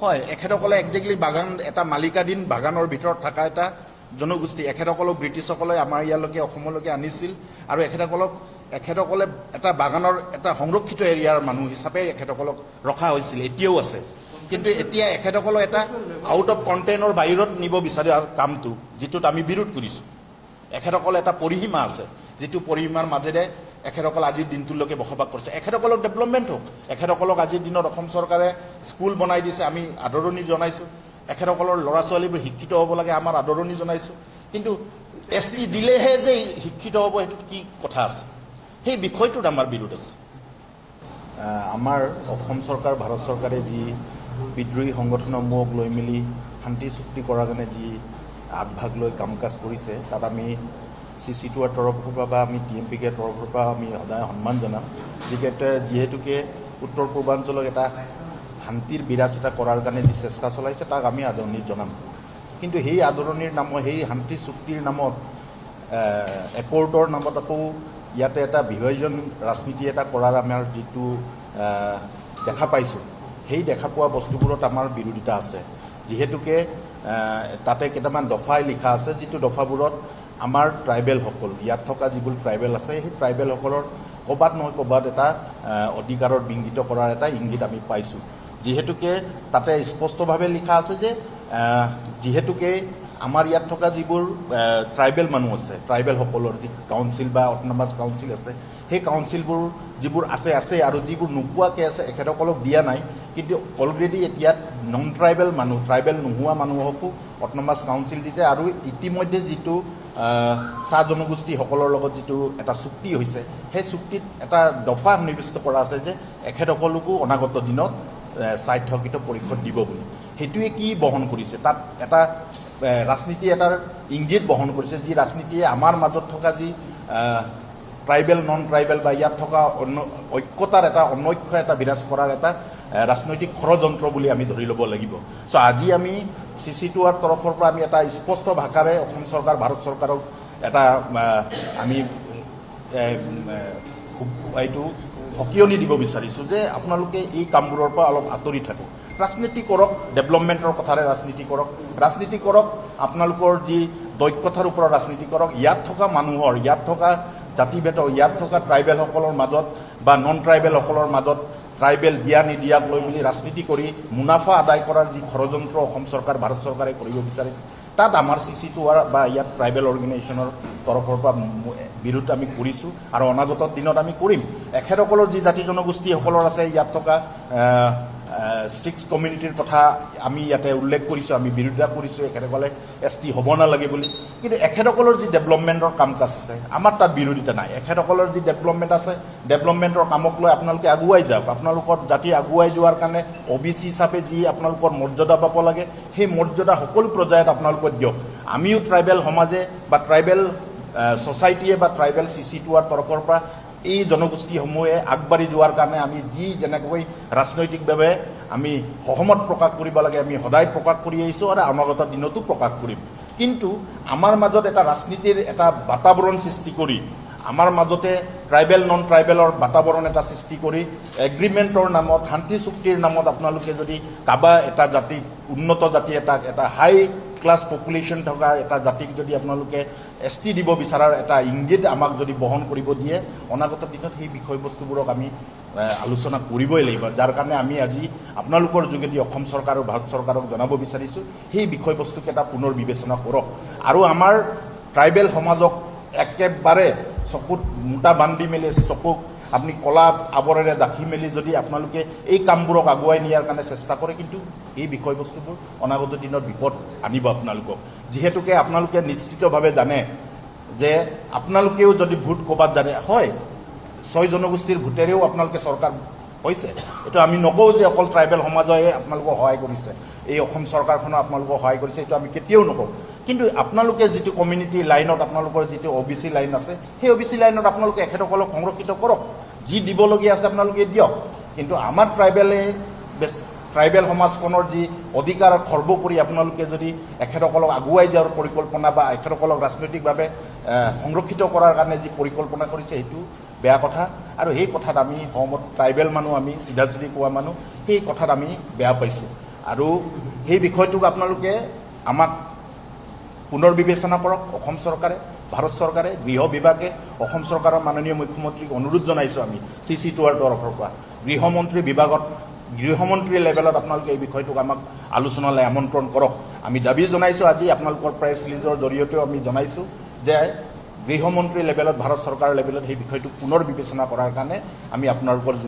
হয়, এখেতসকলে একজেক্টলি বাগান এটা মালিকাধীন বাগানৰ ভিতৰত থকা এটা জনগোষ্ঠী। এখেতসকলক ব্ৰিটিছসকলে আমাৰ ইয়ালৈকে অসমলৈকে আনিছিল আৰু এখেতসকলে এটা বাগানৰ এটা সংৰক্ষিত এৰিয়াৰ মানুহ হিচাপে এখেতসকলক ৰখা হৈছিল, এতিয়াও আছে। কিন্তু এতিয়া এখেতসকলক এটা আউট অফ কণ্টেইনৰ বাহিৰত নিব বিচাৰে কামটো, যিটোত আমি বিৰোধ কৰিছোঁ। এখেতসকল এটা পৰিসীমা আছে, যিটো পৰিসীমাৰ মাজেৰে এখেতসকল আজিৰ দিনটোলৈকে বসবাস কৰিছে। এখেতসকলক ডেভেলপমেণ্ট হওক, এখেতসকলক আজিৰ দিনত অসম চৰকাৰে স্কুল বনাই দিছে, আমি আদৰণি জনাইছোঁ। এখেতসকলৰ ল'ৰা ছোৱালীবোৰ শিক্ষিত হ'ব লাগে, আমাৰ আদৰণি জনাইছোঁ। কিন্তু ST দিলেহে যে শিক্ষিত হ'ব, সেইটোত কি কথা আছে? সেই বিষয়টোত আমাৰ বিৰোধ আছে। আমাৰ অসম চৰকাৰ, ভাৰত চৰকাৰে যি বিদ্ৰোহী সংগঠনসমূহক লৈ মেলি শান্তি চুক্তি কৰাৰ কাৰণে যি আগভাগ লৈ কাম কাজ কৰিছে, তাত আমি CC2ৰ তৰফৰ পৰা বা আমি TMPK তৰফৰ পৰা আমি সদায় সন্মান জনাম। যিহেতুকে উত্তৰ পূৰ্বাঞ্চলক এটা শান্তিৰ বিৰাজ এটা কৰাৰ কাৰণে যি চেষ্টা চলাইছে, তাক আমি আদৰণি জনাম। কিন্তু সেই আদৰণিৰ নামত, সেই শান্তি চুক্তিৰ নামত, একৰ্ডৰ নামত আকৌ ইয়াতে এটা বিভাজন ৰাজনীতি এটা কৰাৰ আমাৰ যিটো দেখা পাইছোঁ, সেই দেখা পোৱা বস্তুবোৰত আমাৰ বিৰোধিতা আছে। যিহেতুকে তাতে কেইটামান দফাই লিখা আছে, যিটো দফাবোৰত আমাৰ ট্ৰাইবেলসকল, ইয়াত থকা যিবোৰ ট্ৰাইবেল আছে, সেই ট্ৰাইবেলসকলৰ ক'ৰবাত নহয় ক'ৰবাত এটা অধিকাৰৰ বিংগিত কৰাৰ এটা ইংগিত আমি পাইছোঁ। যিহেতুকে তাতে স্পষ্টভাৱে লিখা আছে যে যিহেতুকে আমাৰ ইয়াত থকা যিবোৰ ট্ৰাইবেল মানুহ আছে, ট্ৰাইবেলসকলৰ যি কাউন্সিল বা অট'নমাছ কাউন্সিল আছে, সেই কাউন্সিলবোৰ যিবোৰ আছে আৰু যিবোৰ নোপোৱাকৈ আছে এখেতসকলক দিয়া নাই। কিন্তু অলৰেডি এতিয়া নন ট্ৰাইবেল মানুহ, ট্ৰাইবেল নোহোৱা মানুহকো অট'নমাছ কাউন্সিল দিছে। আৰু ইতিমধ্যে যিটো চাহ জনগোষ্ঠীসকলৰ লগত যিটো এটা চুক্তি হৈছে, সেই চুক্তিত এটা দফা সন্নিৱিষ্ট কৰা আছে যে এখেতসকলকো অনাগত দিনত স্বায়ত্তশাসিত পৰিষদ দিব বুলি। সেইটোৱে কি বহন কৰিছে? তাত এটা ৰাজনীতি এটাৰ ইংগিত বহন কৰিছে, যি ৰাজনীতিয়ে আমাৰ মাজত থকা যি ট্ৰাইবেল নন ট্ৰাইবেল বা ইয়াত থকা ঐক্যতাৰ এটা অনৈক্য এটা বিৰাজ কৰাৰ এটা ৰাজনৈতিক ষড়যন্ত্ৰ বুলি আমি ধৰি ল'ব লাগিব। চ' আজি আমি CC2ৰ তৰফৰ পৰা আমি এটা স্পষ্ট ভাষাৰে অসম চৰকাৰ, ভাৰত চৰকাৰক এটা আমি এইটো সকিয়নি দিব বিচাৰিছোঁ যে আপোনালোকে এই কামবোৰৰ পৰা অলপ আঁতৰি থাকক, ৰাজনীতি কৰক, ডেভেলপমেণ্টৰ কথাৰে ৰাজনীতি কৰক, আপোনালোকৰ যি দক্ষতাৰ ওপৰত ৰাজনীতি কৰক। ইয়াত থকা মানুহৰ, ইয়াত থকা জাতিভেদৰ, ইয়াত থকা ট্ৰাইবেলসকলৰ মাজত বা নন ট্ৰাইবেলসকলৰ মাজত ট্ৰাইবেল দিয়া নিদিয়াক লৈ মেলি ৰাজনীতি কৰি মুনাফা আদায় কৰাৰ যি ষড়যন্ত্ৰ অসম চৰকাৰ, ভাৰত চৰকাৰে কৰিব বিচাৰিছে, তাত আমাৰ CC2 বা ইয়াত ট্ৰাইবেল অৰ্গেনাইজেশ্যনৰ তৰফৰ পৰা বিৰোধ আমি কৰিছোঁ আৰু অনাগত দিনত আমি কৰিম। এখেতসকলৰ যি জাতি জনগোষ্ঠীসকলৰ আছে, ইয়াত থকা 6 কমিউনিটিৰ কথা আমি ইয়াতে উল্লেখ কৰিছোঁ, আমি বিৰোধিতা কৰিছোঁ এখেতসকলে ST হ'ব নালাগে বুলি। কিন্তু এখেতসকলৰ যি ডেভেলপমেণ্টৰ কাম কাজ আছে, আমাৰ তাত বিৰোধিতা নাই। এখেতসকলৰ যি ডেভেলপমেণ্ট আছে, ডেভেলপমেণ্টৰ কামক লৈ আপোনালোকে আগুৱাই যাওক। আপোনালোকৰ জাতি আগুৱাই যোৱাৰ কাৰণে OBC হিচাপে যি আপোনালোকৰ মৰ্যাদা পাব লাগে, সেই মৰ্যাদা সকলো পৰ্যায়ত আপোনালোকে দিয়ক। আমিও ট্ৰাইবেল সমাজে বা ট্ৰাইবেল ছ'চাইটিয়ে বা ট্ৰাইবেল CC2ৰ তৰফৰ পৰা এই জনগোষ্ঠীসমূহে আগবাঢ়ি যোৱাৰ কাৰণে আমি যি যেনেকৈ ৰাজনৈতিকভাৱে আমি সহমত প্ৰকাশ কৰিব লাগে, আমি সদায় প্ৰকাশ কৰি আহিছোঁ আৰু অনাগত দিনতো প্ৰকাশ কৰিম। কিন্তু আমাৰ মাজত এটা ৰাজনীতিৰ এটা বাতাবৰণ সৃষ্টি কৰি, আমাৰ মাজতে ট্ৰাইবেল নন ট্ৰাইবেলৰ বাতাবৰণ এটা সৃষ্টি কৰি এগ্ৰিমেণ্টৰ নামত, শান্তি চুক্তিৰ নামত আপোনালোকে যদি কাৰোবাৰ এটা জাতিক, উন্নত জাতি এটা হাই ক্লাছ পপুলেশ্যন থকা এটা জাতিক যদি আপোনালোকে ST দিব বিচাৰাৰ এটা ইংগিত আমাক যদি বহন কৰিব দিয়ে, অনাগত দিনত সেই বিষয়বস্তুবোৰক আমি আলোচনা কৰিবই লাগিব। যাৰ কাৰণে আমি আজি আপোনালোকৰ যোগেদি অসম চৰকাৰ আৰু ভাৰত চৰকাৰক জনাব বিচাৰিছোঁ, সেই বিষয়বস্তুকেইটা পুনৰ বিবেচনা কৰক আৰু আমাৰ ট্ৰাইবেল সমাজক একেবাৰে চকুত মোটা বান্ধি মেলি, চকুক আপুনি কলা আৱৰেৰে ডাকি মেলি যদি আপোনালোকে এই কামবোৰক আগুৱাই নিয়াৰ কাৰণে চেষ্টা কৰে, কিন্তু এই বিষয়বস্তুবোৰ অনাগত দিনত বিপদ আনিব আপোনালোকক। যিহেতুকে আপোনালোকে নিশ্চিতভাৱে জানে যে আপোনালোকেও যদি ভোট ক'ৰবাত জানে, হয় 6 জনগোষ্ঠীৰ ভোটেৰেও আপোনালোকে চৰকাৰ হৈছে, এইটো আমি নকওঁ যে অকল ট্ৰাইবেল সমাজে আপোনালোকক সহায় কৰিছে, এই অসম চৰকাৰখনে আপোনালোকক সহায় কৰিছে, এইটো আমি কেতিয়াও নকওঁ। কিন্তু আপোনালোকে যিটো কমিউনিটি লাইনত আপোনালোকৰ যিটো OBC লাইন আছে, সেই OBC লাইনত আপোনালোকে এখেতসকলক সংৰক্ষিত কৰক, যি দিবলগীয়া আছে আপোনালোকে দিয়ক। কিন্তু আমাৰ ট্ৰাইবেল সমাজখনৰ যি অধিকাৰ খৰ্ব কৰি আপোনালোকে যদি এখেতসকলক আগুৱাই যোৱাৰ পৰিকল্পনা বা এখেতসকলক ৰাজনৈতিকভাৱে সংৰক্ষিত কৰাৰ কাৰণে যি পৰিকল্পনা কৰিছে, সেইটো বেয়া কথা। আৰু সেই কথাত আমি সহমত, ট্ৰাইবেল মানুহ, আমি চিধা চিধি কোৱা মানুহ, সেই কথাত আমি বেয়া পাইছোঁ। আৰু সেই বিষয়টোক আপোনালোকে আমাক পুনৰ বিবেচনা কৰক। অসম চৰকাৰে, ভাৰত চৰকাৰে, গৃহ বিভাগে অসম চৰকাৰৰ মাননীয় মুখ্যমন্ত্ৰীক অনুৰোধ জনাইছোঁ আমি CC2R তৰফৰ পৰা গৃহমন্ত্ৰী বিভাগত, গৃহমন্ত্ৰী লেভেলত আপোনালোকে এই বিষয়টোক আমাক আলোচনালৈ আমন্ত্ৰণ কৰক। আমি দাবী জনাইছোঁ, আজি আপোনালোকৰ প্ৰেছ ৰিলিজৰ জৰিয়তেও আমি জনাইছোঁ যে গৃহমন্ত্ৰী লেভেলত, ভাৰত চৰকাৰৰ লেভেলত সেই বিষয়টো পুনৰ বিবেচনা কৰাৰ কাৰণে আমি আপোনালোকৰ